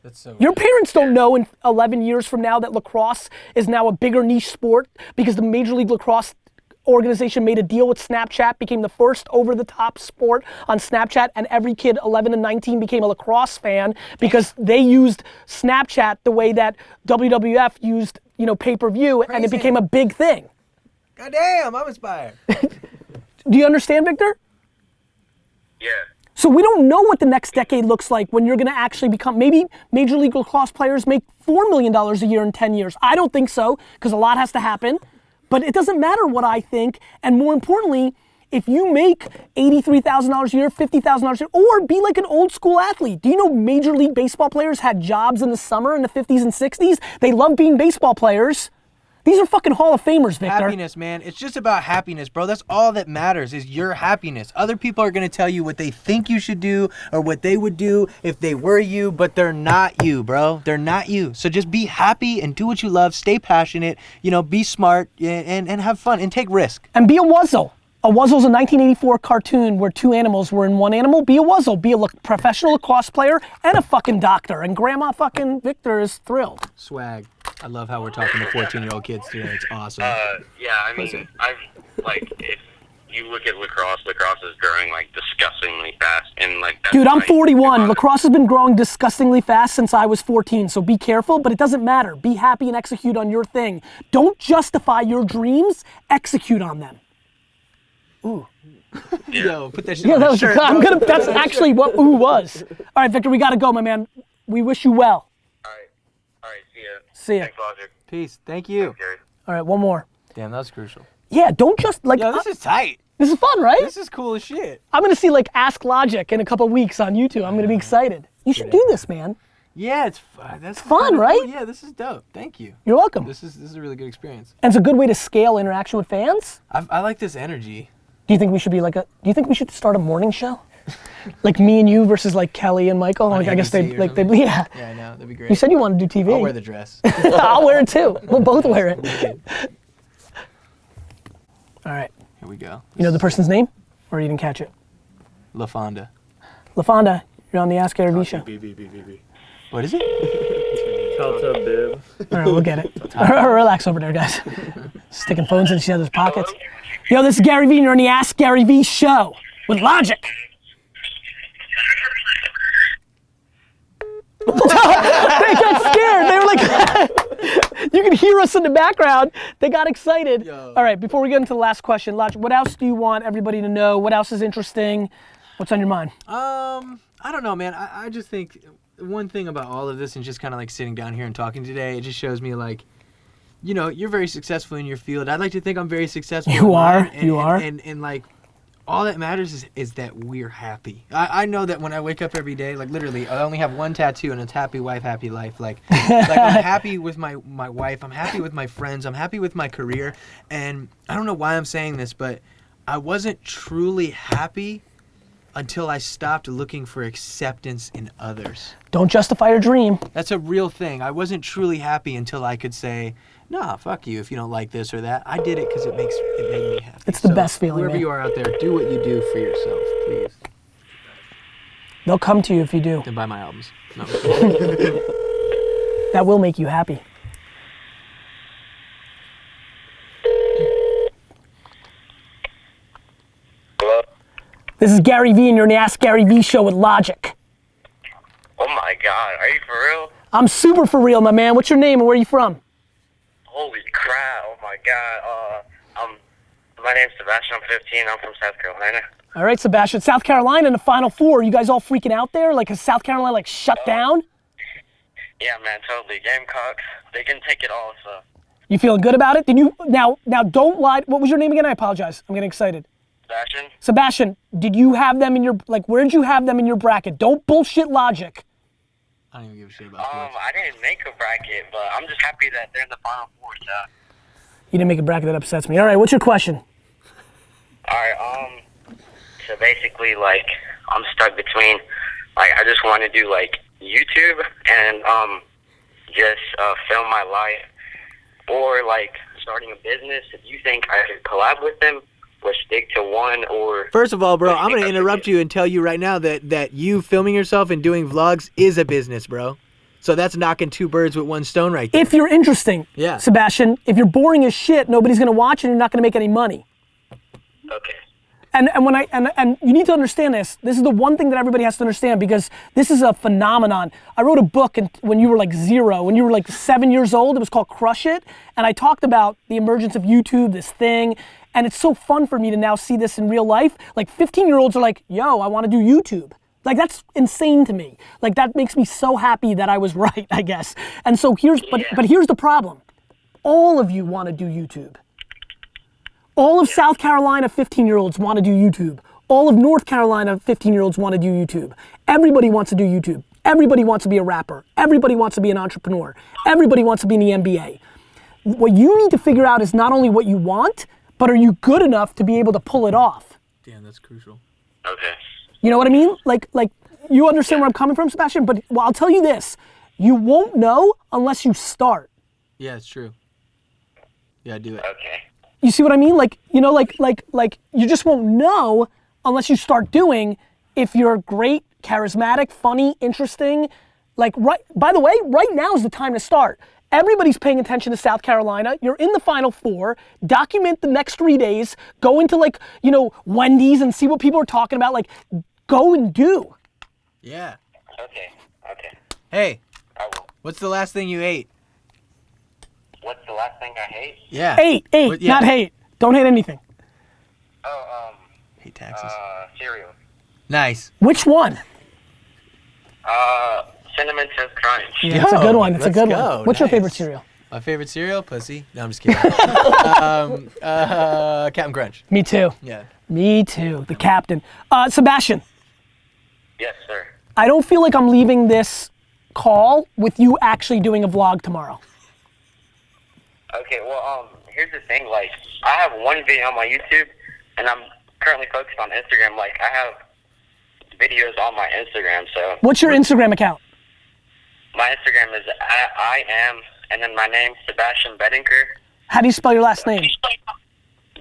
That's so. Your parents don't know in 11 years from now that lacrosse is now a bigger niche sport because the Major League Lacrosse organization made a deal with Snapchat, became the first over-the-top sport on Snapchat, and every kid 11 and 19 became a lacrosse fan because they used Snapchat the way that WWF used, you know, pay-per-view, and it became a big thing. God damn, I'm inspired. Do you understand, Victor? Yeah. So we don't know what the next decade looks like when you're gonna actually become, maybe Major League Lacrosse players make $4 million a year in 10 years. I don't think so, because a lot has to happen. But it doesn't matter what I think, and more importantly, if you make $83,000 a year, $50,000 a year, or be like an old school athlete. Do you know Major League Baseball players had jobs in the summer in the 50s and 60s? They loved being baseball players. These are fucking Hall of Famers, Victor. Happiness, man. It's just about happiness, bro. That's all that matters is your happiness. Other people are going to tell you what they think you should do or what they would do if they were you, but they're not you, bro. They're not you. So just be happy and do what you love. Stay passionate, you know, be smart and have fun and take risk. And be a wuzzle. A Wuzzle's a 1984 cartoon where two animals were in one animal. Be a Wuzzle. Be a professional lacrosse player and a fucking doctor. And Grandma fucking Victor is thrilled. Swag. I love how we're talking to 14-year-old kids today. It's awesome. Yeah, I mean, if you look at lacrosse is growing like disgustingly fast, and like that's Dude, I'm like, 41. Lacrosse has been growing disgustingly fast since I was 14, so be careful, but it doesn't matter. Be happy and execute on your thing. Don't justify your dreams, execute on them. Ooh. Yo, put that shit Yeah, on that a was shirt. that's actually what ooh was. All right, Victor, we gotta go, my man. We wish you well. All right, see ya. See ya. Thanks, Logic. Peace. Thank you. Gary. All right, one more. Damn, that was crucial. Yeah, don't just like. Yo, this is tight. this is fun, right? This is cool as shit. I'm gonna see like Ask Logic in a couple weeks on YouTube. I'm gonna be excited. You should do this, man. Yeah, it's fun. That's fun, kinda right? cool. Yeah, this is dope. Thank you. You're welcome. This is a really good experience. And it's a good way to scale interaction with fans. I like this energy. Do you think we should be like do you think we should start a morning show? Like me and you versus like Kelly and Michael? Like I guess ABC or they something? yeah. Yeah, I know. That'd be great. You said you wanted to do TV. I'll wear the dress. I'll wear it too. We'll both wear it. All right. Here we go. You know the person's name? Or you didn't catch it? La Fonda. LaFonda, you're on the Ask Gary Vee show. What is it? Hot tub bib. All right, we'll get it. Relax over there, guys. Sticking phones in each other's pockets. Yo, this is Gary Vee, and you're on the Ask Gary Vee show with Logic. They got scared. They were like, you can hear us in the background. They got excited. Yo. All right, before we get into the last question, Logic, what else do you want everybody to know? What else is interesting? What's on your mind? I don't know, man. I just think one thing about all of this and just kind of like sitting down here and talking today, it just shows me like, you know, you're very successful in your field. I'd like to think I'm very successful. You in are, mine, you are. And like, all that matters is that we're happy. I know that when I wake up every day, like literally, I only have one tattoo and it's happy wife, happy life. Like I'm happy with my wife. I'm happy with my friends. I'm happy with my career. And I don't know why I'm saying this, but I wasn't truly happy until I stopped looking for acceptance in others. Don't justify your dream. That's a real thing. I wasn't truly happy until I could say, nah, fuck you if you don't like this or that. I did it because it made me happy. It's the best feeling, Whoever man. you are out there, do what you do for yourself, please. They'll come to you if you do. Then buy my albums. No. That will make you happy. Hello? This is Gary Vee, and you're in the Ask Gary Vee show with Logic. Oh my God, are you for real? I'm super for real, my man. What's your name and where are you from? Holy crap! Oh my God. My name's Sebastian. I'm 15. I'm from South Carolina. All right, Sebastian. South Carolina in the Final Four. You guys all freaking out there? Like, has South Carolina like shut down? Yeah, man, totally. Gamecocks, they can take it all. So You feeling good about it? Did you now don't lie. What was your name again? I apologize. I'm getting excited. Sebastian. Sebastian, did you have them in your where did you have them in your bracket? Don't bullshit Logic. I don't even give a shit about sports. I didn't make a bracket, but I'm just happy that they're in the Final Four. So. You didn't make a bracket, that upsets me. All right, what's your question? Alright, so basically, like, I'm stuck between, like, I just want to do, like, YouTube and, just, film my life, or, like, starting a business. If you think I could collab with them, or stick to one, or... First of all, bro, I'm going to interrupt you and tell you right now that you filming yourself and doing vlogs is a business, bro. So that's knocking two birds with one stone right there. If you're interesting, Yeah. Sebastian, if you're boring as shit, nobody's gonna watch it and you're not gonna make any money. Okay. And you need to understand this. This is the one thing that everybody has to understand because this is a phenomenon. I wrote a book when you were like 0, when you were like 7 years old. It was called Crush It, and I talked about the emergence of YouTube, this thing, and it's so fun for me to now see this in real life. Like 15-year-olds are like, yo, I want to do YouTube. Like that's insane to me. Like that makes me so happy that I was right, I guess. And so but here's the problem. All of you want to do YouTube. All of South Carolina 15-year-olds want to do YouTube. All of North Carolina 15-year-olds want to do YouTube. Everybody wants to do YouTube. Everybody wants to be a rapper. Everybody wants to be an entrepreneur. Everybody wants to be in the NBA. What you need to figure out is not only what you want, but are you good enough to be able to pull it off? Damn, that's crucial. Okay. You know what I mean? Like you understand where I'm coming from, Sebastian? But well, I'll tell you this. You won't know unless you start. Yeah, it's true. Yeah, do it. Okay. You see what I mean? Like, you know, like you just won't know unless you start doing. If you're great, charismatic, funny, interesting, like by the way, right now is the time to start. Everybody's paying attention to South Carolina. You're in the Final Four. Document the next 3 days. Go into like, you know, Wendy's and see what people are talking about. Like, go and do. Yeah. Okay. Hey, I will. what's the last thing you ate? What's the last thing I hate? Yeah. Eight, What- yeah. not hate. Don't hate anything. Oh, Hate taxes. cereal. Nice. Which one? Cinnamon Toast Crunch. Yeah, it's a good one. It's a let's good go. one. What's your Nice. favorite cereal? My favorite cereal? Pussy. No, I'm just kidding. Captain Crunch. Me too. Yeah. Me too. The captain. Sebastian, Yes, sir. I don't feel like I'm leaving this call with you actually doing a vlog tomorrow. Okay, well, here's the thing. Like, I have one video on my YouTube, and I'm currently focused on Instagram. Like, I have videos on my Instagram, so What's your Instagram account? my Instagram is I am, and then my name, Sebastian Bettinker, How do you spell your last name?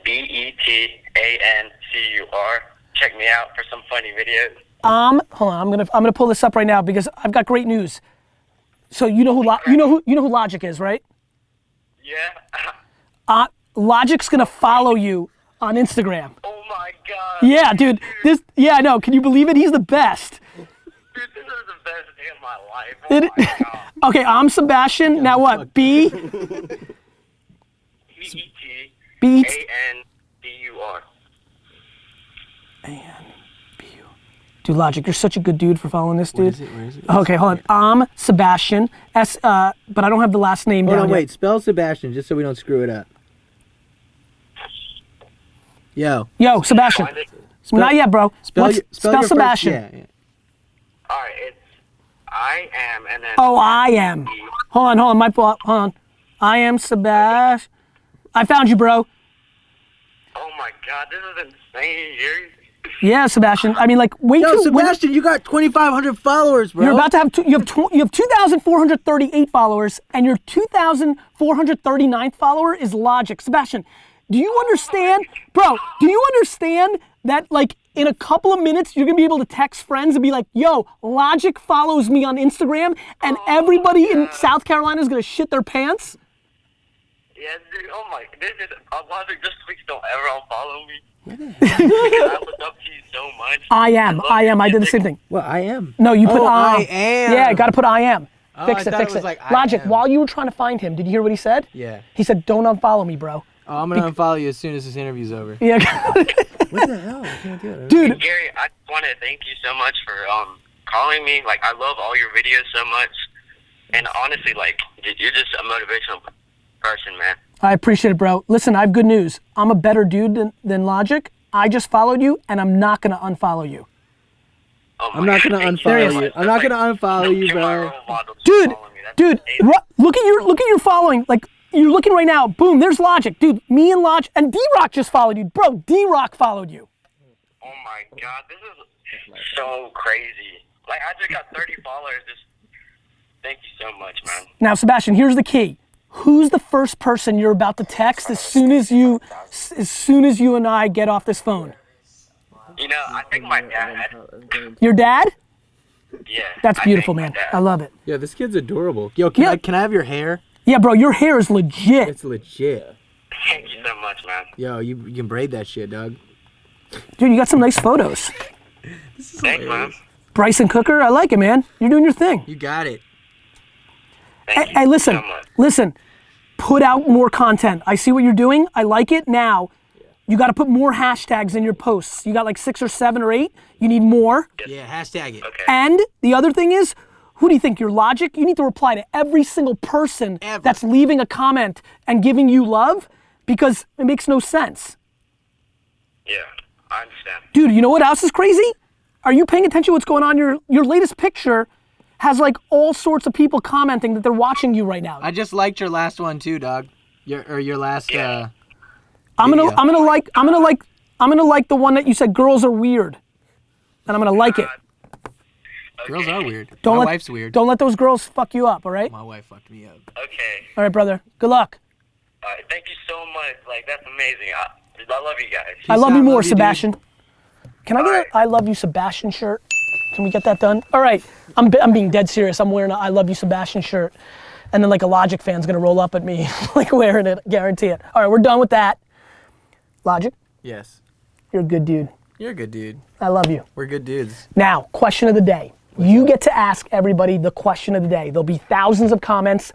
BETANCUR. Check me out for some funny videos. Hold on. I'm gonna pull this up right now because I've got great news. So you know who Logic is, right? Yeah. Logic's gonna follow you on Instagram. Oh my God. Yeah, dude. I know. Can you believe it? He's the best. Dude, this is the best day of my life. Oh It- my God. Okay, I'm Sebastian. Now what? B. BETANCUR. Dude, Logic, you're such a good dude for following this, dude. Where is it? Okay, hold on. I'm Sebastian. But I don't have the last name Hold down on, yet. wait. Spell Sebastian just so we don't screw it up. Yo. Yo, Sebastian. Find it. Not yet, bro. Spell Spell your first- Sebastian. yeah. All right, it's I am, and then. Oh, I am. Hold on. Hold on. I am Sebastian. I found you, bro. Oh my God, this is insane. Yeah, Sebastian. I mean, like, wait Yo, till Sebastian, you got 2,500 followers, bro. you're about to have you have 2,438 followers, and your 2,439th follower is Logic. Sebastian, do you understand, bro? Do you understand that, like, in a couple of minutes, you're gonna be able to text friends and be like, "Yo, Logic follows me on Instagram," and everybody in South Carolina is gonna shit their pants? Yes, dude. Oh my, this is Logic. Just please don't ever unfollow me. I look up to you so much. I am. love I your did the music. same thing. Well, I am. No, you put I am. Yeah, gotta put I am. Oh, Fix I it, thought fix it was it. like I Logic, am. while you were trying to find him, did you hear what he said? Yeah. He said, "Don't unfollow me, bro." Oh, I'm gonna unfollow you as soon as this interview's over. Yeah. What the hell? I can't do it. Dude, Gary, I want to thank you so much for calling me. Like, I love all your videos so much, and honestly, like, you're just a motivational person, man. I appreciate it, bro. Listen, I have good news. I'm a better dude than Logic. I just followed you, and I'm not gonna unfollow you. Oh my I'm not God, gonna thank unfollow so you. much. I'm not That's gonna unfollow you, two of my bro. role models Dude, follow me. That's dude, amazing. look at your following. Like, you're looking right now. Boom, there's Logic, dude. Me and Logic and D-Rock just followed you, bro. D-Rock followed you. Oh my God, this is so crazy. Like, I just got 30 followers. Just thank you so much, man. Now, Sebastian, here's the key. Who's the first person you're about to text as soon as you and I get off this phone? You know, I think my dad. Your dad? Yeah. That's I beautiful, think my man. dad. I love it. Yeah, this kid's adorable. Yo, can Yeah. I have your hair? Yeah, bro, your hair is legit. It's legit. Thank you so much, man. Yo, you can braid that shit, dog. Dude, you got some nice photos. Thanks, man. Bryson Cooker, I like it, man. You're doing your thing. You got it. Thank you Hey, listen, so much. listen. Put out more content. I see what you're doing. I like it. Now, you got to put more hashtags in your posts. You got like 6 or 7 or 8. You need more. Yeah, hashtag it. Okay. And the other thing is, who do you think? Your Logic? You need to reply to every single person Ever. that's leaving a comment and giving you love because it makes no sense. Yeah, I understand. Dude, you know what else is crazy? Are you paying attention to what's going on? Your latest picture has like all sorts of people commenting that they're watching you right now. I just liked your last one too, dog. Your last. Yeah. I'm gonna video. like the one that you said girls are weird, and I'm gonna like it. Girls are weird. Don't My let, wife's weird. Don't let those girls fuck you up. All right. My wife fucked me up. Okay. All right, brother. Good luck. All right, thank you so much. Like, that's amazing. I love you guys. I love I you more, love you, dude. Sebastian. Can I get Alright. a I love you, Sebastian shirt? Can we get that done? All right, I'm being dead serious. I'm wearing a I love you, Sebastian shirt. And then like a Logic fan's gonna roll up at me like wearing it, guarantee it. All right, we're done with that. Logic, Yes. you're a good dude. You're a good dude. I love you. We're good dudes. Now, question of the day. You get to ask everybody the question of the day. There'll be thousands of comments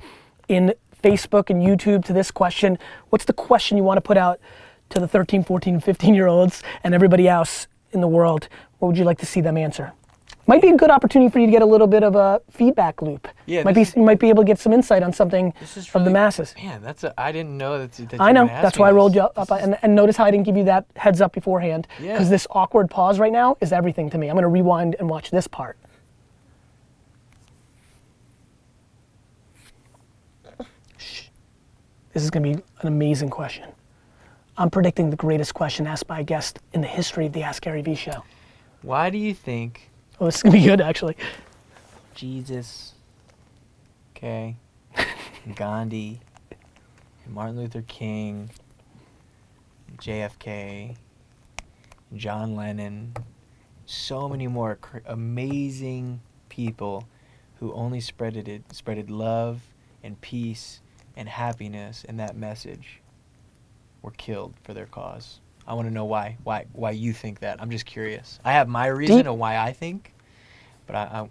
in Facebook and YouTube to this question. What's the question you want to put out to the 13, 14, 15-year-olds and everybody else in the world? What would you like to see them answer? Might be a good opportunity for you to get a little bit of a feedback loop. Yeah, You might be able to get some insight on something This is from the really- masses. Man, I didn't know that you I were know, gonna ask that's me why I this. rolled you up. And notice how I didn't give you that heads up beforehand. Yeah. Because this awkward pause right now is everything to me. I'm gonna rewind and watch this part. Shh. This is gonna be an amazing question. I'm predicting the greatest question asked by a guest in the history of the Ask Gary Vee show. Why do you think Oh, this is gonna be good actually. Jesus, okay, Gandhi, Martin Luther King, JFK, John Lennon, so many more amazing people who only spreaded love and peace and happiness and that message were killed for their cause. I want to know why you think that. I'm just curious. I have my reason Deep. of why I think, but I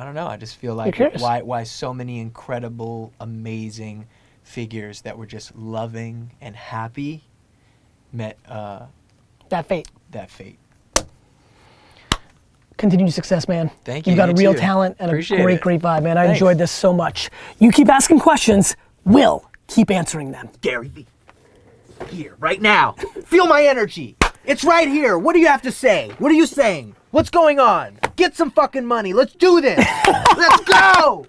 don't know. I just feel like curious. why so many incredible, amazing figures that were just loving and happy met That fate. that fate. Continued success, man. Thank you, You've got you a real too. talent and Appreciate a great, it. great vibe, man. I Thanks. enjoyed this so much. You keep asking questions, we'll keep answering them. Gary Vee. Here, right now. Feel my energy. It's right here. What do you have to say? What are you saying? What's going on? Get some fucking money. Let's do this. Let's go.